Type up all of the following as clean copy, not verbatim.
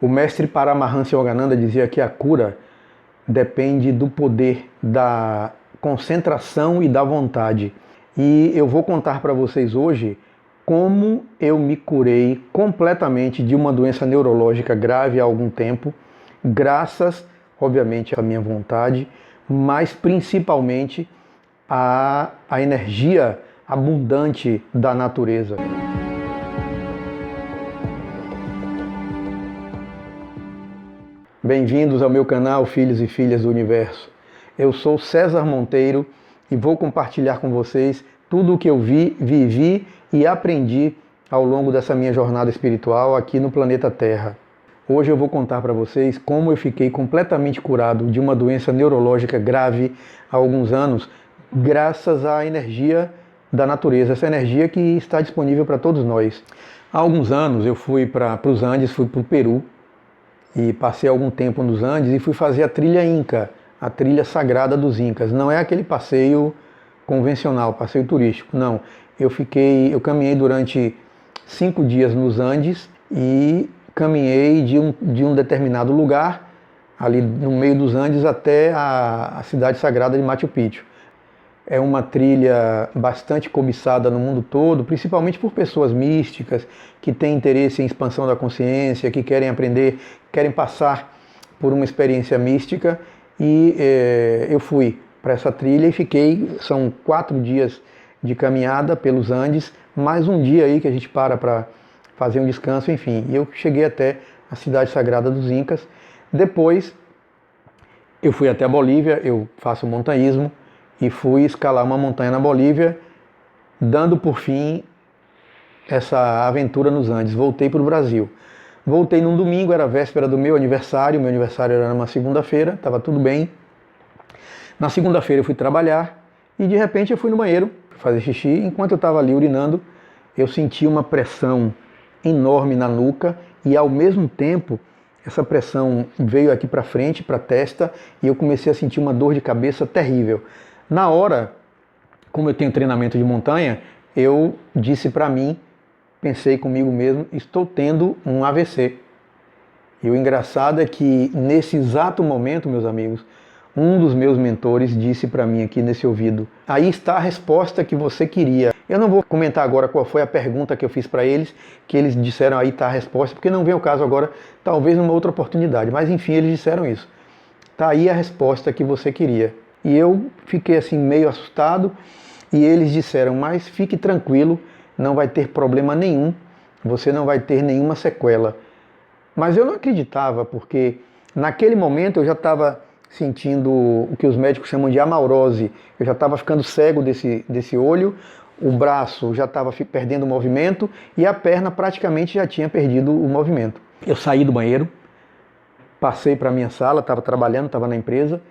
O mestre Paramahansa Yogananda dizia que a cura depende do poder, da concentração e da vontade. E eu vou contar para vocês hoje como eu me curei completamente de uma doença neurológica grave há algum tempo, graças, obviamente, à minha vontade, mas principalmente à energia abundante da natureza. Bem-vindos ao meu canal Filhos e Filhas do Universo. Eu sou César Monteiro e vou compartilhar com vocês tudo o que eu vi, vivi e aprendi ao longo dessa minha jornada espiritual aqui no planeta Terra. Hoje eu vou contar para vocês como eu fiquei completamente curado de uma doença neurológica grave há alguns anos, graças à energia da natureza, essa energia que está disponível para todos nós. Há alguns anos eu fui para os Andes, fui para o Peru, e passei algum tempo nos Andes e fui fazer a trilha Inca, a trilha sagrada dos Incas. Não é aquele passeio convencional, passeio turístico, não. Eu caminhei durante 5 dias nos Andes e caminhei de um determinado lugar, ali no meio dos Andes, até a cidade sagrada de Machu Picchu. É uma trilha bastante cobiçada no mundo todo, principalmente por pessoas místicas, que têm interesse em expansão da consciência, que querem aprender, querem passar por uma experiência mística. E eu fui para essa trilha e fiquei, são 4 dias de caminhada pelos Andes, mais um dia aí que a gente para fazer um descanso, enfim. E eu cheguei até a cidade sagrada dos Incas. Depois eu fui até a Bolívia, eu faço montanhismo, e fui escalar uma montanha na Bolívia, dando por fim essa aventura nos Andes. Voltei para o Brasil. Voltei num domingo, era a véspera do meu aniversário era numa segunda-feira, estava tudo bem. Na segunda-feira eu fui trabalhar e de repente eu fui no banheiro fazer xixi. Enquanto eu estava ali urinando, eu senti uma pressão enorme na nuca e ao mesmo tempo essa pressão veio aqui para frente, para a testa, e eu comecei a sentir uma dor de cabeça terrível. Na hora, como eu tenho treinamento de montanha, eu disse para mim, pensei comigo mesmo, estou tendo um AVC. E o engraçado é que nesse exato momento, meus amigos, um dos meus mentores disse para mim aqui nesse ouvido: aí está a resposta que você queria. Eu não vou comentar agora qual foi a pergunta que eu fiz para eles, que eles disseram aí está a resposta, porque não vem ao caso agora, talvez numa outra oportunidade. Mas enfim, eles disseram isso. Está aí a resposta que você queria. E eu fiquei assim meio assustado e eles disseram: mas fique tranquilo, não vai ter problema nenhum, você não vai ter nenhuma sequela. Mas eu não acreditava, porque naquele momento eu já estava sentindo o que os médicos chamam de amaurose. Eu já estava ficando cego desse olho, o braço já estava perdendo o movimento e a perna praticamente já tinha perdido o movimento. Eu saí do banheiro, passei para a minha sala, estava trabalhando, estava na empresa,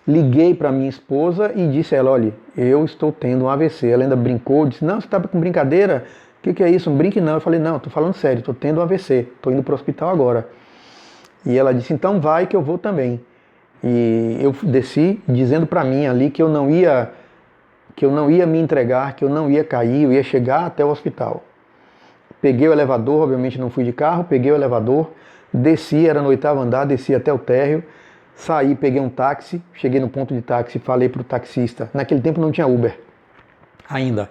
liguei para minha esposa e disse a ela: olha, eu estou tendo um AVC. Ela ainda brincou, disse: não, você está com brincadeira? O que é isso? Não brinque não. Eu falei: não, estou falando sério, estou tendo um AVC, estou indo para o hospital agora. E ela disse: então vai que eu vou também. E eu desci dizendo para mim ali que eu não ia me entregar, que eu não ia cair, eu ia chegar até o hospital. Peguei o elevador, obviamente não fui de carro, peguei o elevador, desci, era no 8º andar, desci até o térreo, saí, peguei um táxi, cheguei no ponto de táxi, falei para o taxista, naquele tempo não tinha Uber ainda,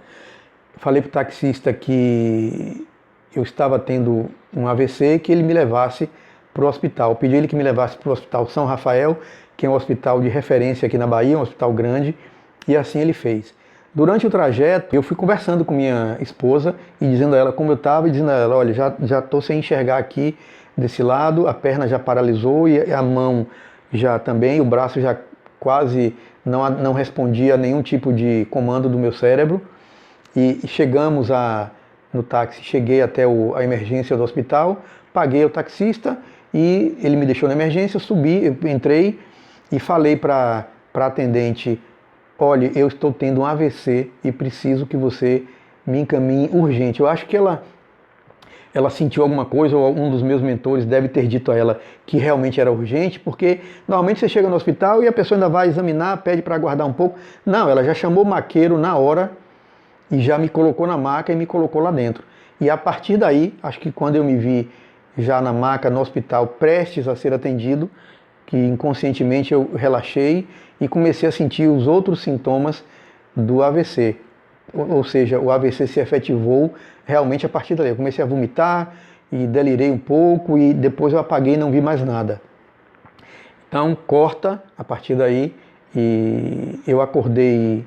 falei para o taxista que eu estava tendo um AVC, que ele me levasse para o hospital. Pedi ele que me levasse para o Hospital São Rafael, que é um hospital de referência aqui na Bahia, um hospital grande, e assim ele fez. Durante o trajeto, eu fui conversando com minha esposa e dizendo a ela como eu estava, e dizendo a ela: olha, já estou sem enxergar aqui desse lado, a perna já paralisou e a mão já também, o braço já quase não respondia a nenhum tipo de comando do meu cérebro. E chegamos no táxi, cheguei até a emergência do hospital, paguei o taxista e ele me deixou na emergência, eu subi, eu entrei e falei para a atendente: olha, eu estou tendo um AVC e preciso que você me encaminhe urgente. Eu acho que ela sentiu alguma coisa, ou um dos meus mentores deve ter dito a ela que realmente era urgente, porque normalmente você chega no hospital e a pessoa ainda vai examinar, pede para aguardar um pouco. Não, ela já chamou o maqueiro na hora e já me colocou na maca e me colocou lá dentro. E a partir daí, acho que quando eu me vi já na maca, no hospital, prestes a ser atendido, que inconscientemente eu relaxei e comecei a sentir os outros sintomas do AVC. Ou seja, o AVC se efetivou realmente a partir dali. Eu comecei a vomitar e delirei um pouco e depois eu apaguei e não vi mais nada. Então, corta a partir daí e eu acordei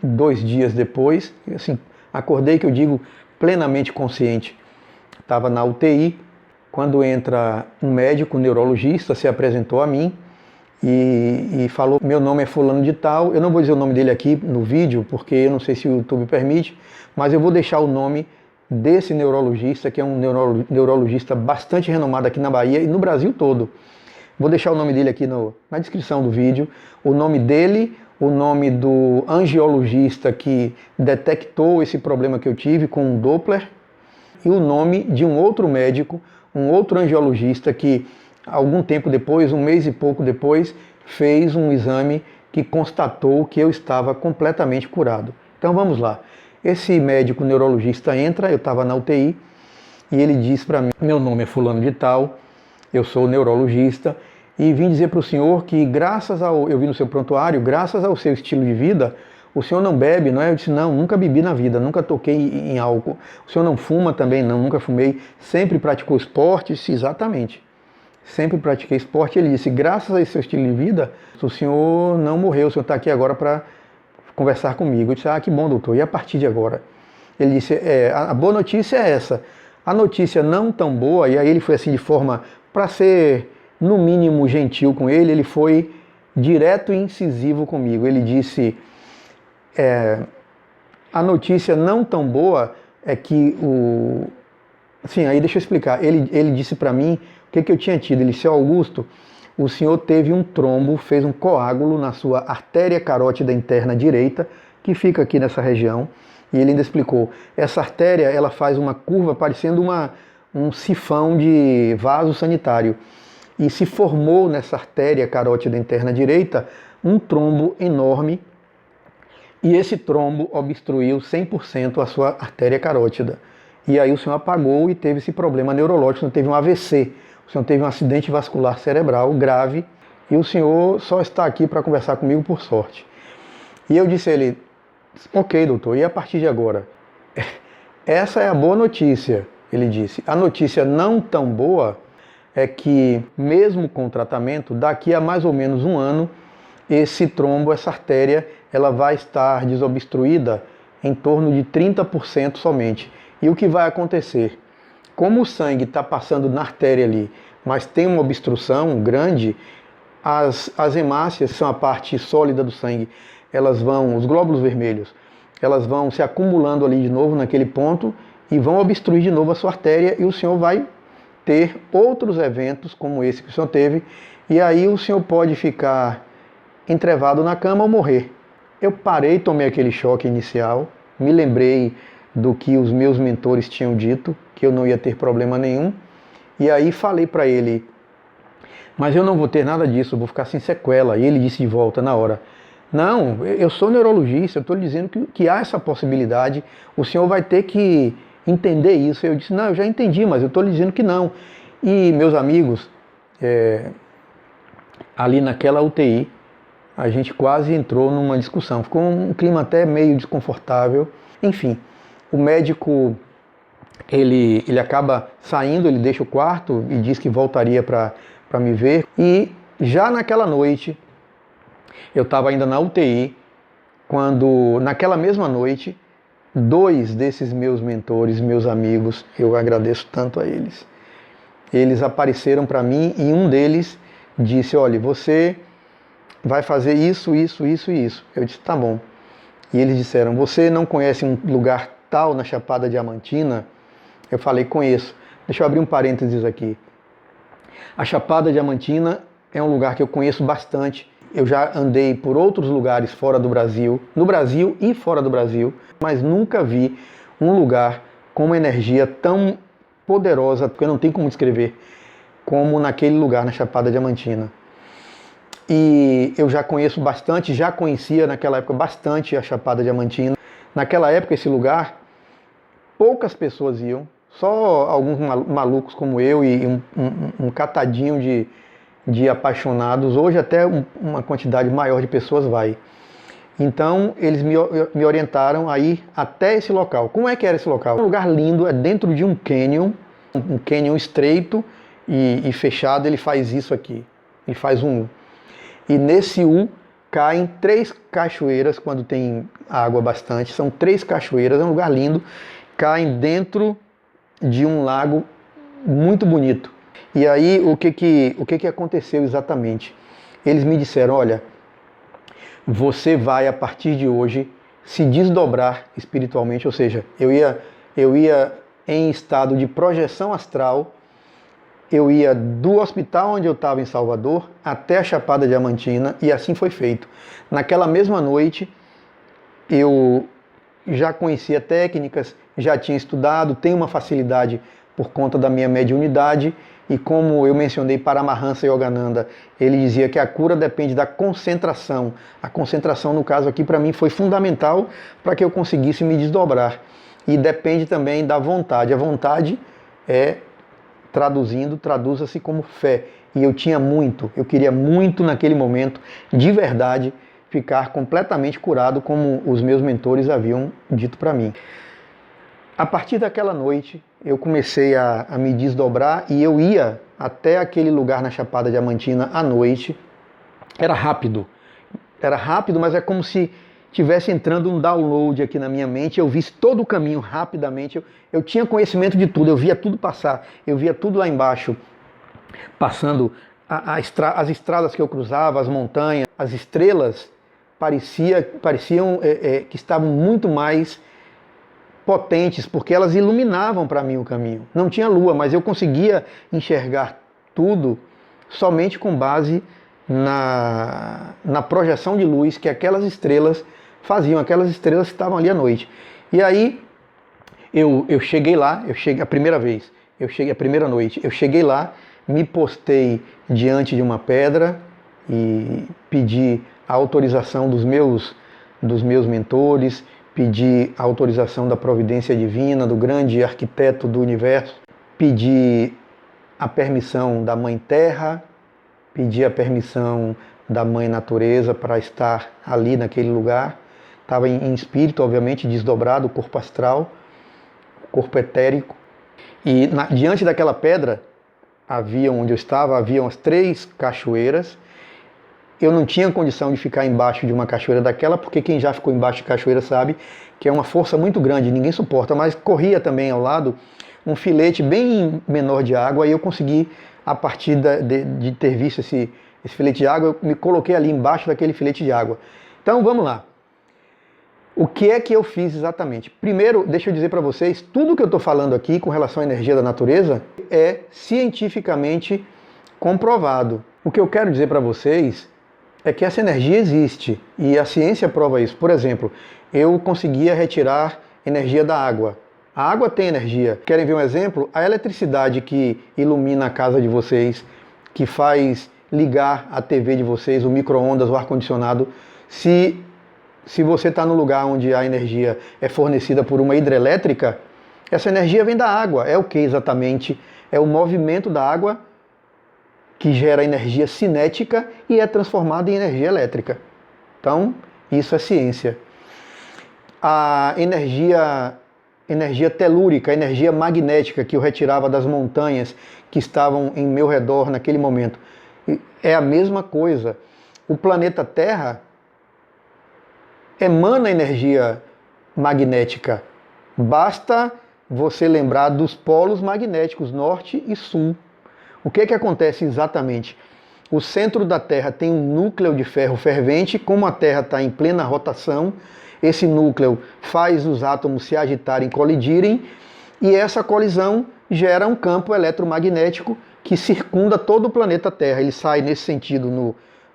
2 dias depois, assim, acordei que eu digo plenamente consciente. Estava na UTI, quando entra um médico, um neurologista, se apresentou a mim e falou, meu nome é fulano de tal, eu não vou dizer o nome dele aqui no vídeo, porque eu não sei se o YouTube permite, mas eu vou deixar o nome desse neurologista, que é um neurologista bastante renomado aqui na Bahia e no Brasil todo. Vou deixar o nome dele aqui na descrição do vídeo, o nome dele, o nome do angiologista que detectou esse problema que eu tive com um Doppler e o nome de um outro médico, um outro angiologista que algum tempo depois, 1 mês e pouco depois, fez um exame que constatou que eu estava completamente curado. Então vamos lá. Esse médico neurologista entra, eu estava na UTI, e ele diz para mim, meu nome é fulano de tal, eu sou neurologista, e vim dizer para o senhor que eu vi no seu prontuário, graças ao seu estilo de vida, o senhor não bebe, não é? Eu disse, não, nunca bebi na vida, nunca toquei em álcool. O senhor não fuma também? Não, nunca fumei. Sempre praticou esporte? Exatamente. Sempre pratiquei esporte. Ele disse, graças a esse seu estilo de vida, o senhor não morreu, o senhor está aqui agora para conversar comigo. Eu disse, que bom, doutor, e a partir de agora? Ele disse, a boa notícia é essa. A notícia não tão boa, e aí ele foi assim de forma, para ser no mínimo gentil com ele foi direto e incisivo comigo. Ele disse, a notícia não tão boa é que Sim, aí deixa eu explicar. Ele disse para mim o que eu tinha tido. Ele disse, Augusto, o senhor teve um trombo, fez um coágulo na sua artéria carótida interna direita, que fica aqui nessa região, e ele ainda explicou, essa artéria ela faz uma curva parecendo um sifão de vaso sanitário, e se formou nessa artéria carótida interna direita um trombo enorme, e esse trombo obstruiu 100% a sua artéria carótida. E aí o senhor apagou e teve esse problema neurológico, o senhor teve um AVC, o senhor teve um acidente vascular cerebral grave, e o senhor só está aqui para conversar comigo por sorte. E eu disse a ele, ok, doutor, e a partir de agora? Essa é a boa notícia, ele disse. A notícia não tão boa é que, mesmo com o tratamento, daqui a mais ou menos 1 ano, esse trombo, essa artéria, ela vai estar desobstruída em torno de 30% somente. E o que vai acontecer? Como o sangue está passando na artéria ali, mas tem uma obstrução grande, as hemácias, que são a parte sólida do sangue, os glóbulos vermelhos, elas vão se acumulando ali de novo naquele ponto e vão obstruir de novo a sua artéria e o senhor vai ter outros eventos como esse que o senhor teve, e aí o senhor pode ficar entrevado na cama ou morrer. Eu parei, tomei aquele choque inicial, me lembrei do que os meus mentores tinham dito, que eu não ia ter problema nenhum, e aí falei para ele, mas eu não vou ter nada disso, eu vou ficar sem sequela. E ele disse de volta na hora, não, eu sou neurologista, eu estou dizendo que há essa possibilidade, o senhor vai ter que entender isso. Eu disse, não, eu já entendi, mas eu estou dizendo que não. E meus amigos, ali naquela UTI, a gente quase entrou numa discussão, ficou um clima até meio desconfortável. Enfim, o médico, ele acaba saindo, ele deixa o quarto e diz que voltaria para me ver. E já naquela noite, eu estava ainda na UTI, quando naquela mesma noite, 2 desses meus mentores, meus amigos, eu agradeço tanto a eles, eles apareceram para mim e um deles disse, olha, você vai fazer isso, isso, isso e isso. Eu disse, tá bom. E eles disseram, você não conhece um lugar tal na Chapada Diamantina? Eu falei, conheço. Deixa eu abrir um parênteses aqui. A Chapada Diamantina é um lugar que eu conheço bastante. Eu já andei por outros lugares fora do Brasil, no Brasil e fora do Brasil, mas nunca vi um lugar com uma energia tão poderosa, porque eu não tenho como descrever, como naquele lugar, na Chapada Diamantina. E eu já conheço bastante, já conhecia naquela época bastante a Chapada Diamantina. Naquela época, esse lugar, poucas pessoas iam, Só alguns malucos como eu e um catadinho de apaixonados, hoje até uma quantidade maior de pessoas vai. Então eles me orientaram a ir até esse local. Como é que era esse local? Um lugar lindo, é dentro de um canyon estreito e fechado. Ele faz isso aqui, ele faz um U. E nesse U caem 3 cachoeiras quando tem água bastante. São 3 cachoeiras, é um lugar lindo. Caem dentro de um lago muito bonito. E aí o que aconteceu exatamente? Eles me disseram, olha, você vai a partir de hoje se desdobrar espiritualmente, ou seja, eu ia em estado de projeção astral, eu ia do hospital onde eu estava em Salvador até a Chapada Diamantina, e assim foi feito. Naquela mesma noite eu já conhecia técnicas, já tinha estudado, tenho uma facilidade por conta da minha mediunidade, e como eu mencionei Paramahansa Yogananda, ele dizia que a cura depende da concentração. A concentração, no caso aqui, para mim foi fundamental para que eu conseguisse me desdobrar. E depende também da vontade. A vontade traduza-se como fé. E eu queria muito naquele momento, de verdade, ficar completamente curado, como os meus mentores haviam dito para mim. A partir daquela noite, eu comecei a me desdobrar e eu ia até aquele lugar na Chapada Diamantina à noite. Era rápido, mas é como se tivesse entrando um download aqui na minha mente. Eu visse todo o caminho rapidamente, eu tinha conhecimento de tudo, eu via tudo passar, eu via tudo lá embaixo, passando as estradas que eu cruzava, as montanhas, as estrelas pareciam que estavam muito mais potentes, porque elas iluminavam para mim o caminho. Não tinha lua, mas eu conseguia enxergar tudo somente com base na projeção de luz que aquelas estrelas faziam, aquelas estrelas que estavam ali à noite. E aí eu cheguei lá, a primeira noite, eu cheguei lá, me postei diante de uma pedra e pedi a autorização dos meus mentores, pedi a autorização da providência divina, do grande arquiteto do universo, pedi a permissão da Mãe Terra, pedi a permissão da Mãe Natureza para estar ali naquele lugar. Estava em espírito, obviamente, desdobrado, o corpo astral, o corpo etérico. E diante daquela pedra, onde eu estava, haviam as 3 cachoeiras. Eu não tinha condição de ficar embaixo de uma cachoeira daquela, porque quem já ficou embaixo de cachoeira sabe que é uma força muito grande, ninguém suporta, mas corria também ao lado um filete bem menor de água, e eu consegui, a partir de ter visto esse filete de água, eu me coloquei ali embaixo daquele filete de água. Então vamos lá. O que é que eu fiz exatamente? Primeiro, deixa eu dizer para vocês, tudo que eu estou falando aqui com relação à energia da natureza é cientificamente comprovado. O que eu quero dizer para vocês é que essa energia existe e a ciência prova isso. Por exemplo, eu conseguia retirar energia da água. A água tem energia. Querem ver um exemplo? A eletricidade que ilumina a casa de vocês, que faz ligar a TV de vocês, o micro-ondas, o ar-condicionado, se você está no lugar onde a energia é fornecida por uma hidrelétrica, essa energia vem da água. É o que exatamente? É o movimento da água que gera energia cinética e é transformada em energia elétrica. Então, isso é ciência. A energia telúrica, a energia magnética que eu retirava das montanhas que estavam em meu redor naquele momento, é a mesma coisa. O planeta Terra emana energia magnética. Basta você lembrar dos polos magnéticos norte e sul. O que acontece exatamente? O centro da Terra tem um núcleo de ferro fervente. Como a Terra está em plena rotação, esse núcleo faz os átomos se agitarem, colidirem, e essa colisão gera um campo eletromagnético que circunda todo o planeta Terra. Ele sai nesse sentido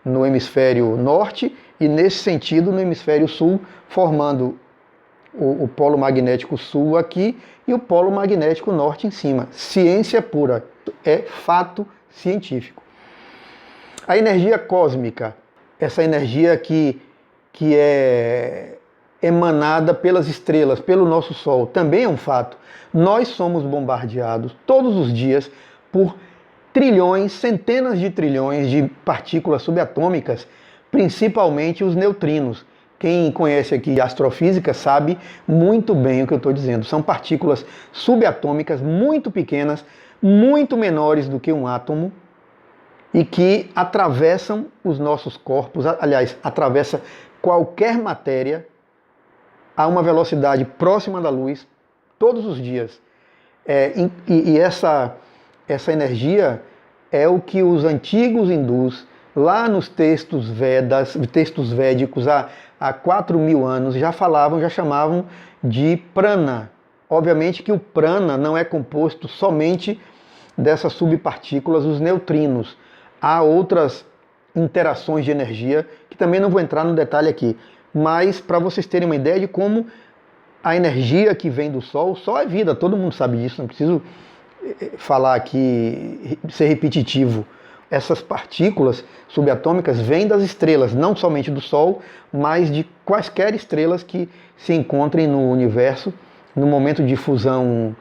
no hemisfério norte e nesse sentido no hemisfério sul, formando o polo magnético sul aqui e o polo magnético norte em cima. Ciência pura, é fato científico. A energia cósmica, essa energia que emanada pelas estrelas, pelo nosso Sol, também é um fato. Nós somos bombardeados todos os dias por trilhões, centenas de trilhões de partículas subatômicas, principalmente os neutrinos. Quem conhece aqui astrofísica sabe muito bem o que eu estou dizendo. São partículas subatômicas muito pequenas, muito menores do que um átomo, e que atravessam os nossos corpos, aliás, atravessa qualquer matéria a uma velocidade próxima da luz todos os dias. Essa energia é o que os antigos hindus, lá nos textos Vedas, textos védicos, há 4.000 anos, já falavam, já chamavam de prana. Obviamente que o prana não é composto somente dessas subpartículas, os neutrinos. Há outras interações de energia, que também não vou entrar no detalhe aqui, mas para vocês terem uma ideia de como a energia que vem do Sol, o Sol é vida, todo mundo sabe disso, não preciso falar aqui, ser repetitivo. Essas partículas subatômicas vêm das estrelas, não somente do Sol, mas de quaisquer estrelas que se encontrem no universo. No momento de fusão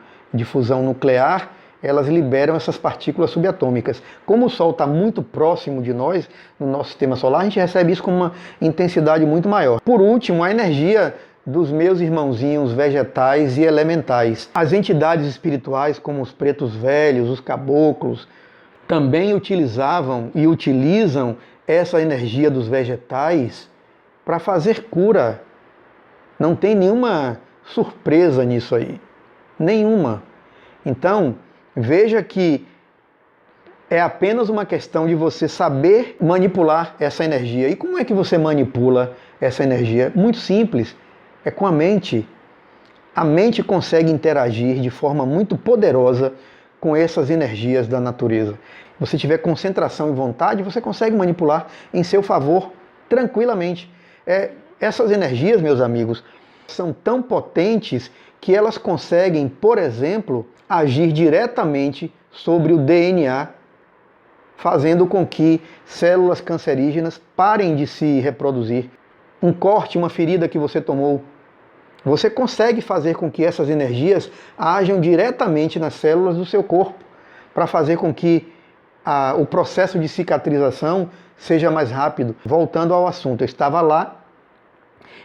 nuclear, elas liberam essas partículas subatômicas. Como o Sol está muito próximo de nós, no nosso sistema solar, a gente recebe isso com uma intensidade muito maior. Por último, a energia dos meus irmãozinhos vegetais e elementais. As entidades espirituais, como os pretos velhos, os caboclos, também utilizavam e utilizam essa energia dos vegetais para fazer cura. Não tem nenhuma surpresa nisso aí. Nenhuma. Então, veja que é apenas uma questão de você saber manipular essa energia. E como é que você manipula essa energia? Muito simples. É com a mente. A mente consegue interagir de forma muito poderosa com essas energias da natureza. Se você tiver concentração e vontade, você consegue manipular em seu favor tranquilamente. Essas energias, meus amigos, são tão potentes que elas conseguem, por exemplo, agir diretamente sobre o DNA, fazendo com que células cancerígenas parem de se reproduzir. Um corte, uma ferida que você tomou, você consegue fazer com que essas energias ajam diretamente nas células do seu corpo, para fazer com que o processo de cicatrização seja mais rápido. Voltando ao assunto, eu estava lá,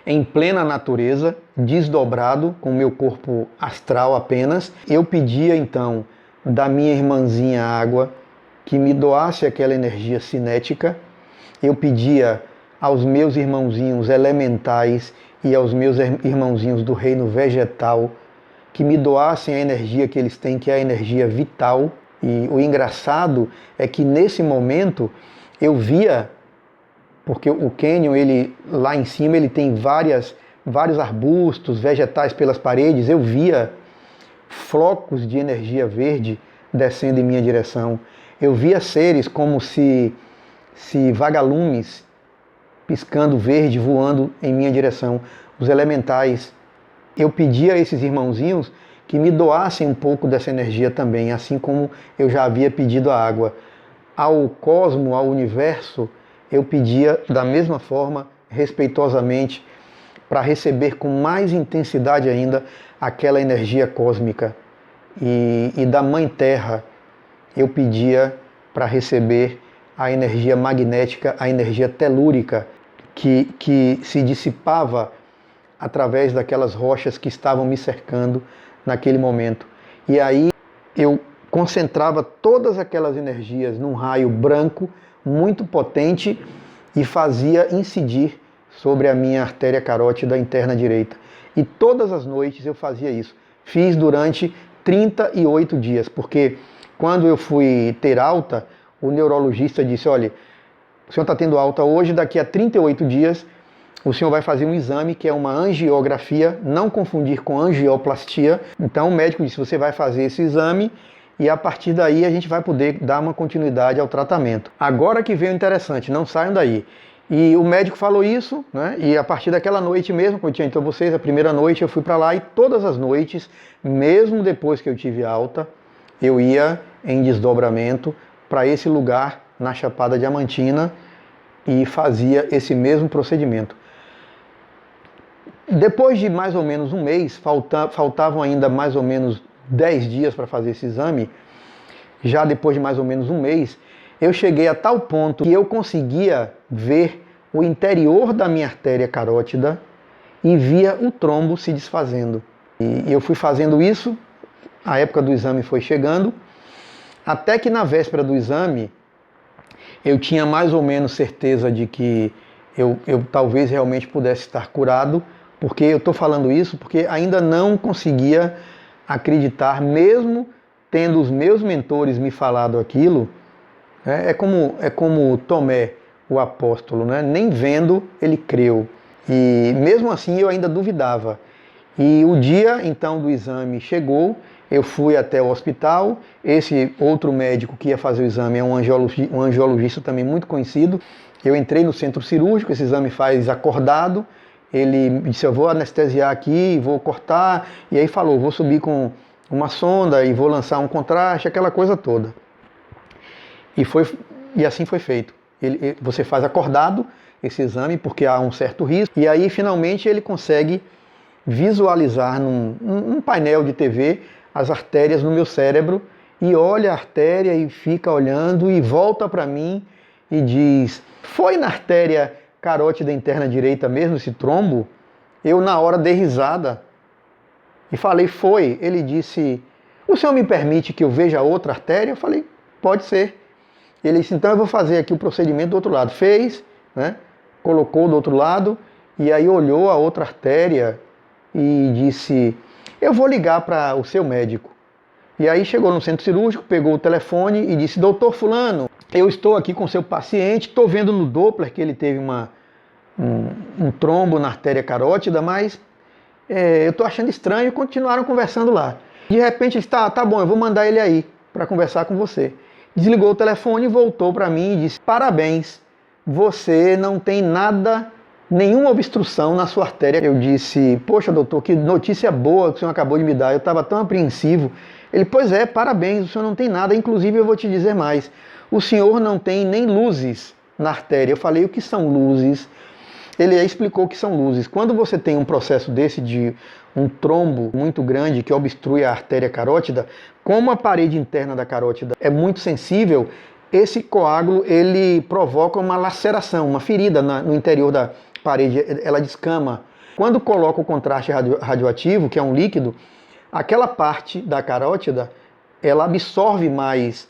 em plena natureza, desdobrado, com o meu corpo astral apenas. Eu pedia então da minha irmãzinha Água que me doasse aquela energia cinética. Eu pedia aos meus irmãozinhos elementais e aos meus irmãozinhos do reino vegetal que me doassem a energia que eles têm, que é a energia vital. E o engraçado é que nesse momento eu via, porque o cânion, ele lá em cima, ele tem vários arbustos, vegetais pelas paredes. Eu via flocos de energia verde descendo em minha direção. Eu via seres como se vagalumes piscando verde, voando em minha direção. Os elementais. Eu pedia a esses irmãozinhos que me doassem um pouco dessa energia também, assim como eu já havia pedido a água. Ao cosmo, ao universo, eu pedia da mesma forma, respeitosamente, para receber com mais intensidade ainda aquela energia cósmica. E da Mãe Terra, eu pedia para receber a energia magnética, a energia telúrica, que se dissipava através daquelas rochas que estavam me cercando naquele momento. E aí eu concentrava todas aquelas energias num raio branco, muito potente, e fazia incidir sobre a minha artéria carótida interna direita. E todas as noites eu fazia isso. Fiz durante 38 dias, porque quando eu fui ter alta, o neurologista disse: olha, o senhor está tendo alta hoje, daqui a 38 dias o senhor vai fazer um exame que é uma angiografia, não confundir com angioplastia. Então o médico disse: você vai fazer esse exame e a partir daí a gente vai poder dar uma continuidade ao tratamento. Agora que vem o interessante, não saiam daí. E o médico falou isso, né? E a partir daquela noite mesmo, como eu tinha dito a vocês, a primeira noite eu fui para lá, e todas as noites, mesmo depois que eu tive alta, eu ia em desdobramento para esse lugar na Chapada Diamantina e fazia esse mesmo procedimento. Depois de mais ou menos um mês, faltavam ainda mais ou menos 10 dias para fazer esse exame, já depois de mais ou menos um mês, eu cheguei a tal ponto que eu conseguia ver o interior da minha artéria carótida e via o trombo se desfazendo. E eu fui fazendo isso, a época do exame foi chegando, até que na véspera do exame eu tinha mais ou menos certeza de que eu talvez realmente pudesse estar curado, porque eu estou falando isso porque ainda não conseguia acreditar, mesmo tendo os meus mentores me falado aquilo. É como Tomé, o apóstolo, né? Nem vendo ele creu. E mesmo assim eu ainda duvidava. E o dia então do exame chegou, eu fui até o hospital, esse outro médico que ia fazer o exame é um angiologista também muito conhecido. Eu entrei no centro cirúrgico, esse exame faz acordado, ele me disse, eu vou anestesiar aqui, vou cortar, e aí falou, vou subir com uma sonda e vou lançar um contraste, aquela coisa toda. E assim foi feito. Você faz acordado esse exame, porque há um certo risco, e aí finalmente ele consegue visualizar num painel de TV as artérias no meu cérebro, e olha a artéria e fica olhando e volta para mim e diz, foi na artéria carótida interna direita mesmo esse trombo? Eu na hora dei risada e falei, foi. Ele disse, o senhor me permite que eu veja outra artéria? Eu falei, pode ser. Ele disse, então eu vou fazer aqui o procedimento do outro lado. Fez, né? Colocou do outro lado e aí olhou a outra artéria e disse, eu vou ligar para o seu médico. E aí chegou no centro cirúrgico, pegou o telefone e disse, doutor fulano, eu estou aqui com o seu paciente, estou vendo no Doppler que ele teve um trombo na artéria carótida, mas eu estou achando estranho, e continuaram conversando lá. De repente ele disse, tá bom, eu vou mandar ele aí para conversar com você. Desligou o telefone, voltou para mim e disse, parabéns, você não tem nada, nenhuma obstrução na sua artéria. Eu disse, poxa doutor, que notícia boa que o senhor acabou de me dar, eu estava tão apreensivo. Ele, pois é, parabéns, o senhor não tem nada, inclusive eu vou te dizer mais, o senhor não tem nem luzes na artéria. Eu falei, o que são luzes? Ele explicou o que são luzes. Quando você tem um processo desse de um trombo muito grande que obstrui a artéria carótida, como a parede interna da carótida é muito sensível, esse coágulo ele provoca uma laceração, uma ferida no interior da parede, ela descama. Quando coloca o contraste radioativo, que é um líquido, aquela parte da carótida, ela absorve mais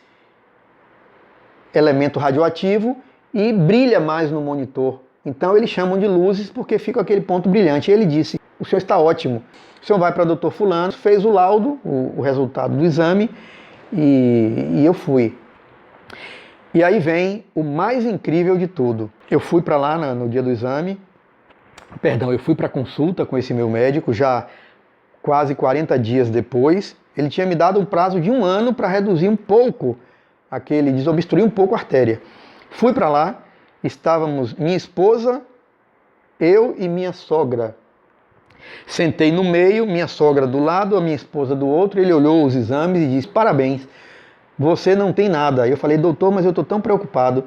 elemento radioativo e brilha mais no monitor. Então eles chamam de luzes porque fica aquele ponto brilhante. E ele disse, o senhor está ótimo. O senhor vai para o doutor fulano, fez o laudo, o resultado do exame, e eu fui. E aí vem o mais incrível de tudo. Eu fui para lá no dia do exame, eu fui para consulta com esse meu médico, já quase 40 dias depois. Ele tinha me dado um prazo de 1 ano para reduzir um pouco, desobstruir um pouco a artéria. Fui para lá, estávamos minha esposa, eu e minha sogra. Sentei no meio, minha sogra do lado, a minha esposa do outro. Ele olhou os exames e disse, parabéns, você não tem nada. Eu falei, doutor, mas eu estou tão preocupado,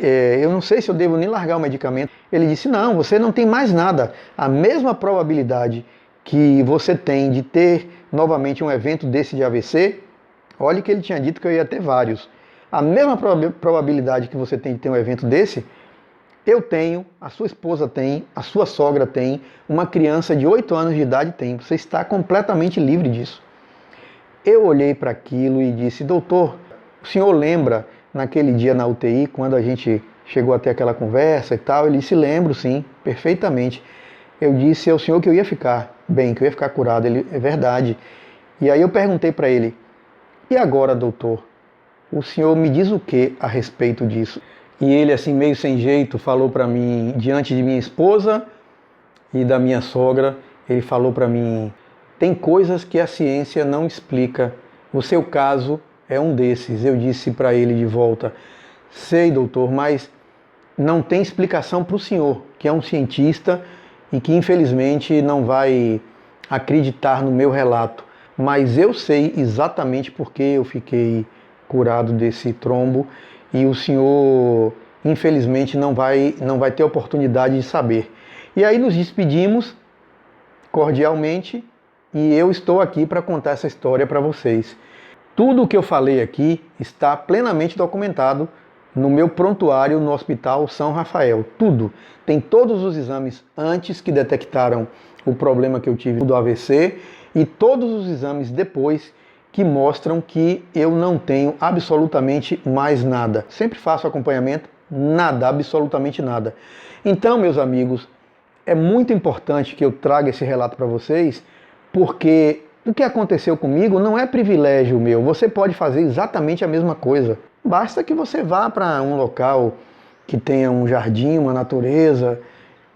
eu não sei se eu devo nem largar o medicamento. Ele disse, não, você não tem mais nada. A mesma probabilidade que você tem de ter novamente um evento desse de AVC, olha que ele tinha dito que eu ia ter vários. A mesma probabilidade que você tem de ter um evento desse, eu tenho, a sua esposa tem, a sua sogra tem, uma criança de 8 anos de idade tem. Você está completamente livre disso. Eu olhei para aquilo e disse, doutor, o senhor lembra naquele dia na UTI, quando a gente chegou a ter aquela conversa e tal? Ele disse, lembro sim, perfeitamente. Eu disse ao senhor que eu ia ficar bem, que eu ia ficar curado. Ele, é verdade. E aí eu perguntei para ele, e agora, doutor? O senhor me diz o que a respeito disso? E ele, assim, meio sem jeito, falou para mim, diante de minha esposa e da minha sogra, ele falou para mim, tem coisas que a ciência não explica. O seu caso é um desses. Eu disse para ele de volta, sei, doutor, mas não tem explicação para o senhor, que é um cientista e que infelizmente não vai acreditar no meu relato. Mas eu sei exatamente por que eu fiquei curado desse trombo e o senhor, infelizmente, não vai ter oportunidade de saber. E aí nos despedimos cordialmente e eu estou aqui para contar essa história para vocês. Tudo o que eu falei aqui está plenamente documentado no meu prontuário no Hospital São Rafael. Tudo. Tem todos os exames antes que detectaram o problema que eu tive do AVC e todos os exames depois que mostram que eu não tenho absolutamente mais nada. Sempre faço acompanhamento, nada, absolutamente nada. Então, meus amigos, é muito importante que eu traga esse relato para vocês, porque o que aconteceu comigo não é privilégio meu. Você pode fazer exatamente a mesma coisa. Basta que você vá para um local que tenha um jardim, uma natureza,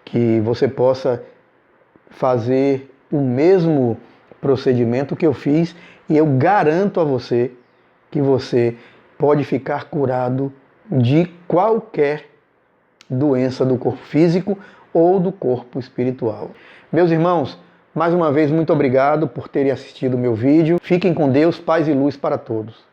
que você possa fazer o mesmo procedimento que eu fiz e eu garanto a você que você pode ficar curado de qualquer doença do corpo físico ou do corpo espiritual. Meus irmãos, mais uma vez, muito obrigado por terem assistido o meu vídeo. Fiquem com Deus, paz e luz para todos.